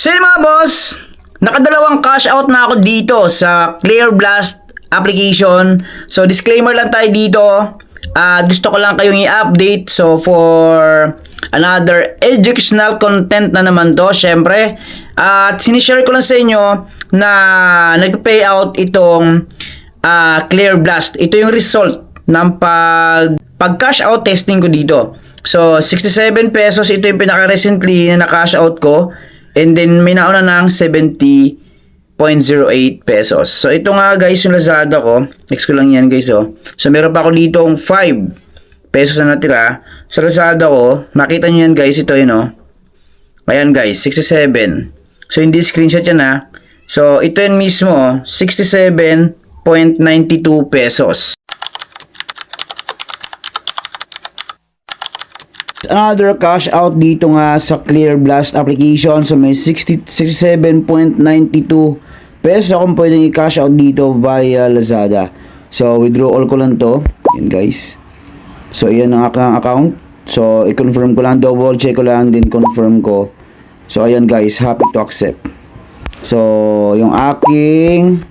So yun mga boss, nakadalawang cash out na ako dito sa Clear Blast application. So disclaimer lang tayo dito. Gusto ko lang kayong i-update. So for another educational content na naman to, syempre. At sinishare ko lang sa inyo na nag-pay out itong Clear Blast. Ito yung result ng pag-cash out testing ko dito. So 67 pesos, ito yung pinaka-recently na na-cash out ko. And then may nauna ng 70.08 pesos. So ito nga guys yung Lazada ko. Next ko lang yan guys oh. So meron pa ako ditong 5 pesos na natira. Sa Lazada ko, makita nyo yan guys, ito yun oh. Ayan guys, 67. So hindi screenshot yan ha. So ito yun mismo oh, 67.92 pesos. Another cash out dito nga sa Clear Blast application. So may 67.92 pesos akong pwedeng i-cash out dito via Lazada. So withdrawal ko lang to. Yan guys. So yan ang aking account. So i-confirm ko lang, double check ko lang, din confirm ko. So ayan guys, happy to accept. So yung aking,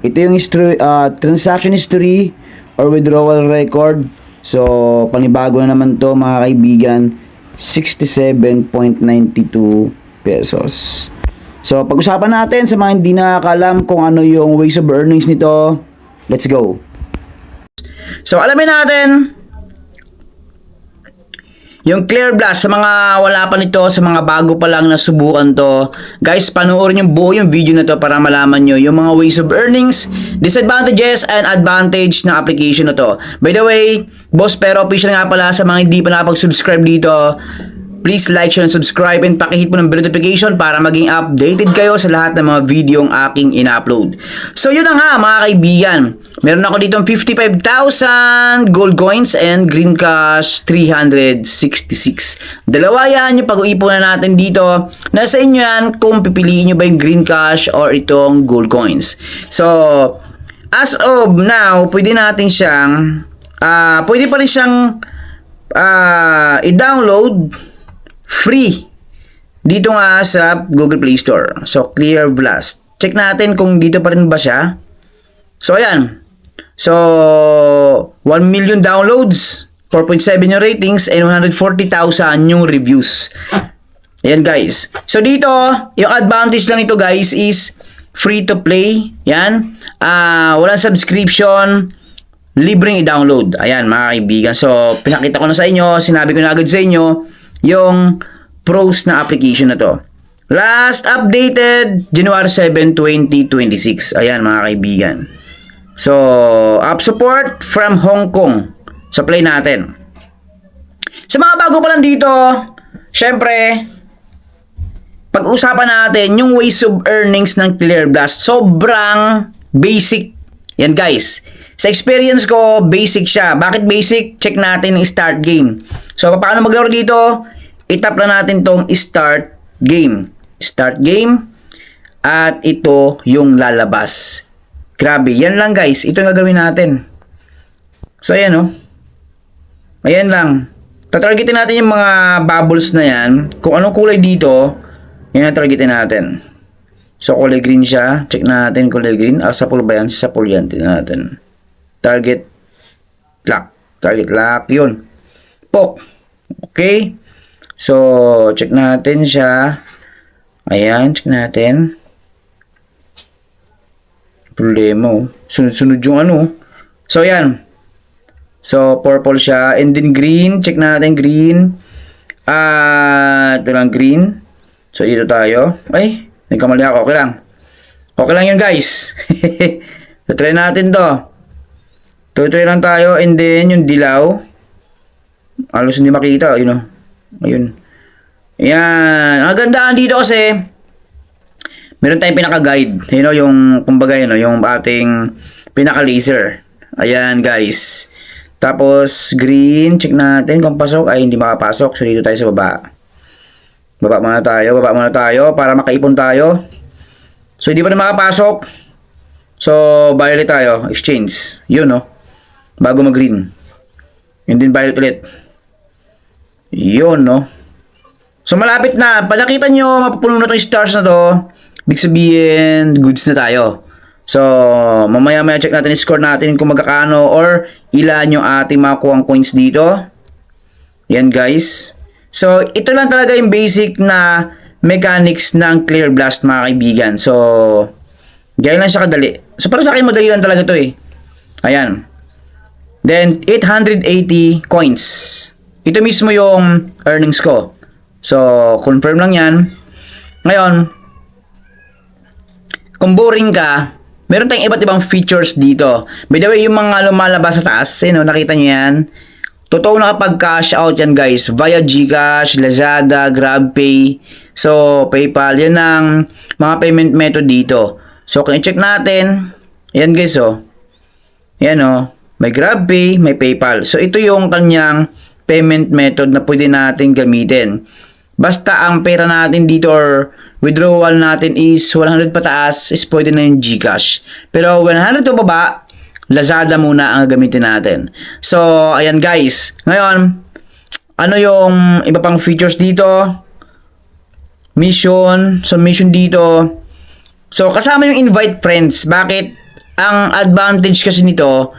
ito yung history, transaction history or withdrawal record. So, panibago na naman to mga kaibigan, 67.92 pesos. So, pag-usapan natin sa mga hindi nakakalam kung ano yung ways of earnings nito. Let's go! So, alamin natin yung Clear Blast sa mga wala pa nito, sa mga bago pa lang nasubukan to. Guys, panoorin yung buo yung video na to para malaman nyo yung mga ways of earnings, disadvantages, and advantage ng application na to. By the way, boss pero official nga pala sa mga hindi pa nakapag-subscribe dito. Please like, share, and subscribe, and pakihit po ng bell notification para maging updated kayo sa lahat ng mga video ang aking in-upload. So yun na nga mga kaibigan. Meron ako dito 55,000 gold coins and green cash 366. Dalawa yan yung pag-uipunan natin dito. Nasa inyo yan kung pipiliin nyo ba yung green cash or itong gold coins. So as of now, pwede natin siyang pwede pa rin siyang i-download free dito nga sa Google Play Store. So Clear Blast, check natin kung dito pa rin ba siya. So ayan, so 1 million downloads, 4.7 yung ratings, and 140,000 yung reviews. Ayan guys, so dito yung advantage lang nito guys is free to play. Yan, walang subscription, libreng i-download. Ayan mga kaibigan, so pinakita ko na sa inyo, sinabi ko na agad sa inyo yung pros na application na to. Last updated January 7, 2026. Ayan mga kaibigan. So, app support from Hong Kong. So, play natin. Sa mga bago pa lang dito, syempre, pag-usapan natin yung ways of earnings ng Clear Blast. Sobrang basic. Yan guys. Sa experience ko, basic siya. Bakit basic? Check natin yung start game. So, paano maglaro dito? I-tap na natin tong start game. Start game. At ito yung lalabas. Grabe. Yan lang guys. Ito yung gagawin natin. So, ayan o. Ayan lang. Tatargetin natin yung mga bubbles na yan. Kung anong kulay dito, yan ang targetin natin. So, kulay green siya. Check natin kulay green. Sa pool ba yan? Sa pool yan. Tingnan natin. Target lock. Target lock. Yun. Poke. Okay. So, check natin siya. Ayan. Check natin. Problema. Sunod-sunod yung ano. So, ayan. So, purple siya. And then green. Check natin. Green. Ito lang green. So, dito tayo. Ay, nagkamali ako. Okay lang. Okay lang yun guys. So, try natin to. Try lang tayo, and then yung dilaw halos hindi makita, yun o. Ayun. Ayan. Ang gandaan dito kasi meron tayong pinaka-guide. Yun o, yung kumbaga yun o, yung ating pinaka-laser. Ayan guys. Tapos green, check natin kung pasok. Ay, hindi makapasok. So dito tayo sa baba. Baba muna tayo para makaipon tayo. So hindi pa na makapasok. So violet tayo, exchange. Yun o. Bago mag-green. And then violet ulit. Yun, no? So malapit na. Pag nakita nyo, mapupuno na itong stars na to, big sabihin, goods na tayo. So, mamaya-maya check natin yung score natin kung magkakano or ilan yung ating makuha coins dito. Yan guys. So, ito lang talaga yung basic na mechanics ng Clear Blast mga kaibigan. So, gaya lang siya kadali. So, para sa akin madali lang talaga to eh. Ayan. Then, 880 coins. Ito mismo yung earnings ko. So, confirm lang yan. Ngayon, kung boring ka, meron tayong iba't ibang features dito. By the way, yung mga lumalabas sa taas, nakita nyo yan. Totoo na kapag cash out yan guys. Via GCash, Lazada, GrabPay, so PayPal. Yan ang mga payment method dito. So, kung i-check natin, yan guys Yan may GrabPay, may PayPal. So, ito yung kanyang payment method na pwede natin gamitin. Basta ang pera natin dito or withdrawal natin is 100 pataas, is pwede na yung GCash. Pero 100 pa baba, Lazada muna ang gamitin natin. So, ayan guys. Ngayon, ano yung iba pang features dito? Mission. So, mission dito. So, kasama yung invite friends. Bakit? Ang advantage kasi nito,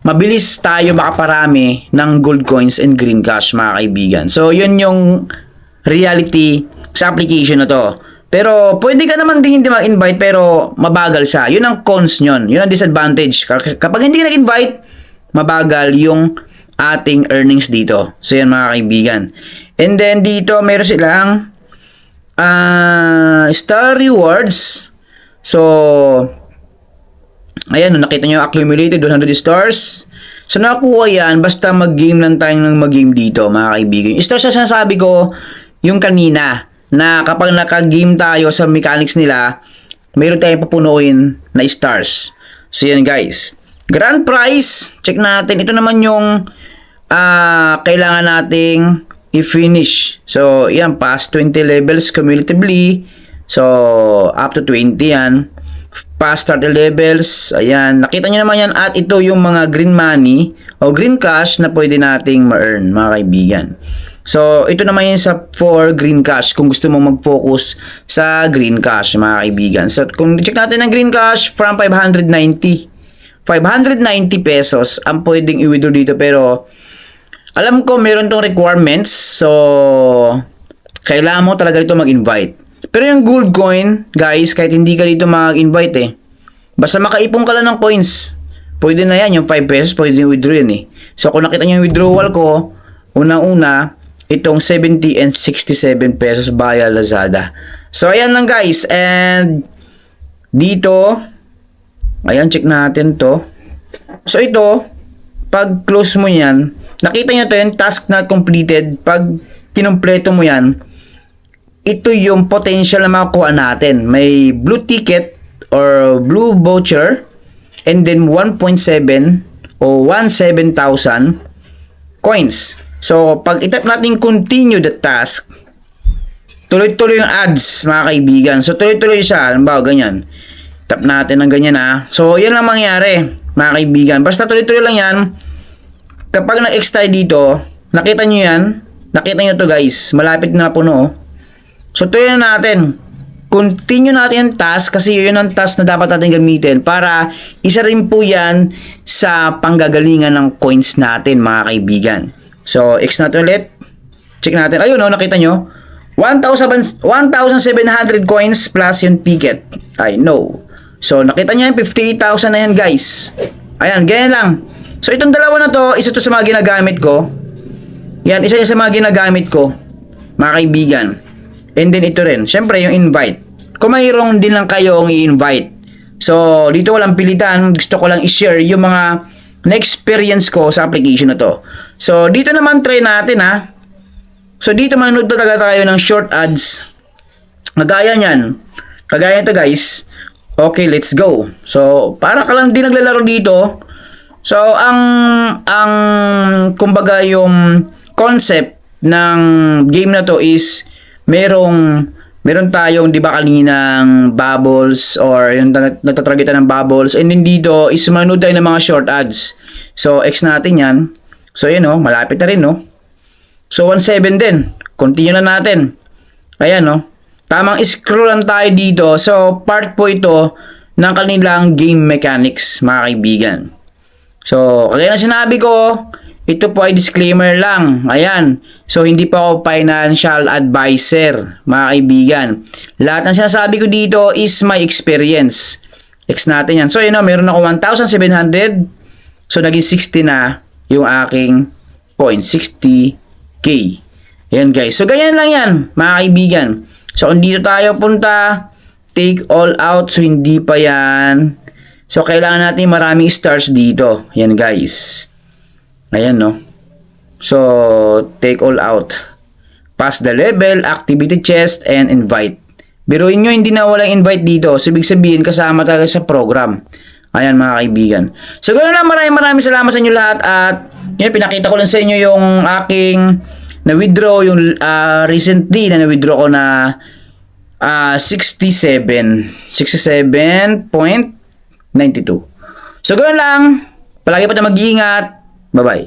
mabilis tayo makaparami ng gold coins and green cash mga kaibigan. So, yun yung reality sa application na to. Pero, pwede ka naman din hindi mag-invite pero mabagal siya. Yun ang cons nyon. Yun ang disadvantage. Kapag hindi ka nag-invite, mabagal yung ating earnings dito. So, yan mga kaibigan. And then, dito, meron silang star rewards. So, ayan, nakita nyo, accumulated 100 stars. So, nakuha yan, basta mag-game lang tayo ng mag-game dito, mga kaibigan. Stars na sinasabi ko, yung kanina, na kapag naka-game tayo sa mechanics nila, mayroon tayong papunuin na stars. So, yan guys. Grand prize, check natin. Ito naman yung kailangan nating i-finish. So, yan, past 20 levels cumulatively. So, up to 20 yan. Past 30 levels. Ayan. Nakita nyo naman yan. At ito yung mga green money o green cash na pwede nating ma-earn, mga kaibigan. So, ito naman yun for green cash kung gusto mong mag-focus sa green cash, mga kaibigan. So, kung check natin ang green cash from 590 pesos ang pwedeng i-withdraw dito. Pero, alam ko meron tong requirements. So, kailangan mo talaga dito mag-invite. Pero yung gold coin, guys, kahit hindi ka dito mag-invite basta makaipon ka lang ng coins, pwede na yan. Yung 5 pesos, pwede yung withdraw yan So, kung nakita nyo yung withdrawal ko, unang-una, itong 70 and 67 pesos via Lazada. So, ayan lang guys. And, dito, ayan, check natin to. So, ito, pag close mo yan, nakita nyo to yung task not completed. Pag kinumpleto mo yan, ito yung potential na makuha natin. May blue ticket or blue voucher and then 1.7 o 17,000 coins. So, pag itap natin continue the task, tuloy-tuloy yung ads, mga kaibigan. So, tuloy-tuloy siya. Halimbawa, ganyan. Tap natin ng ganyan So, yan lang mangyari, mga kaibigan. Basta tuloy-tuloy lang yan. Kapag nag-X tayo dito, nakita nyo yan. Nakita nyo to guys. Malapit na puno. So, tuloy na natin. Continue natin yung task kasi yun ang task na dapat natin gamitin para isa rin po yan sa panggagalingan ng coins natin, mga kaibigan. So, X natin ulit. Check natin. Ayun, nakita nyo. 1,700 coins plus yung ticket. I know. So, nakita nyo yung 58,000 na yan, guys. Ayan, ganyan lang. So, itong dalawa na to, isa to sa mga ginagamit ko. Yan, isa sa mga ginagamit ko, mga kaibigan. And then, ito rin. Siyempre, yung invite. Kung mayroong din lang kayong i-invite. So, dito walang pilitan. Gusto ko lang i-share yung mga na-experience ko sa application na to. So, dito naman try natin So, dito manood talaga tayo ng short ads. Kagaya niyan. Kagaya nito guys. Okay, let's go. So, para ka lang din naglalaro dito. So, ang kumbaga yung concept ng game na to is meron tayong, di ba, kaninang bubbles or yung natatragitan ng bubbles. And then dito is manood tayo ng mga short ads. So, X natin yan. So, yun malapit na rin So, 1.7 din. Continue na natin. Ayan, no? Tamang scroll lang tayo dito. So, part po ito ng kanilang game mechanics, mga kaibigan. So, kaya na sinabi ko, ito po ay disclaimer lang. Ayan. So, hindi pa ako financial advisor, mga kaibigan. Lahat ng sinasabi ko dito is my experience. X natin yan. So, yun, meron ako 1,700. So, naging 60 na yung aking coin. 60K. Ayan, guys. So, ganyan lang yan, mga kaibigan. So, kung dito tayo punta, take all out. So, hindi pa yan. So, kailangan natin maraming stars dito. Ayan, guys. Ayan, no? So, take all out. Pass the level, activity chest, and invite. Biruin nyo, hindi na walang invite dito. So, ibig sabihin, kasama talaga sa program. Ayan, mga kaibigan. So, ganoon lang, maraming salamat sa inyo lahat. At, yun, pinakita ko lang sa inyo yung aking na-withdraw, yung recently na na-withdraw ko na 67.92. So, ganoon lang. Palagi pa tayo mag-iingat. Bye-bye.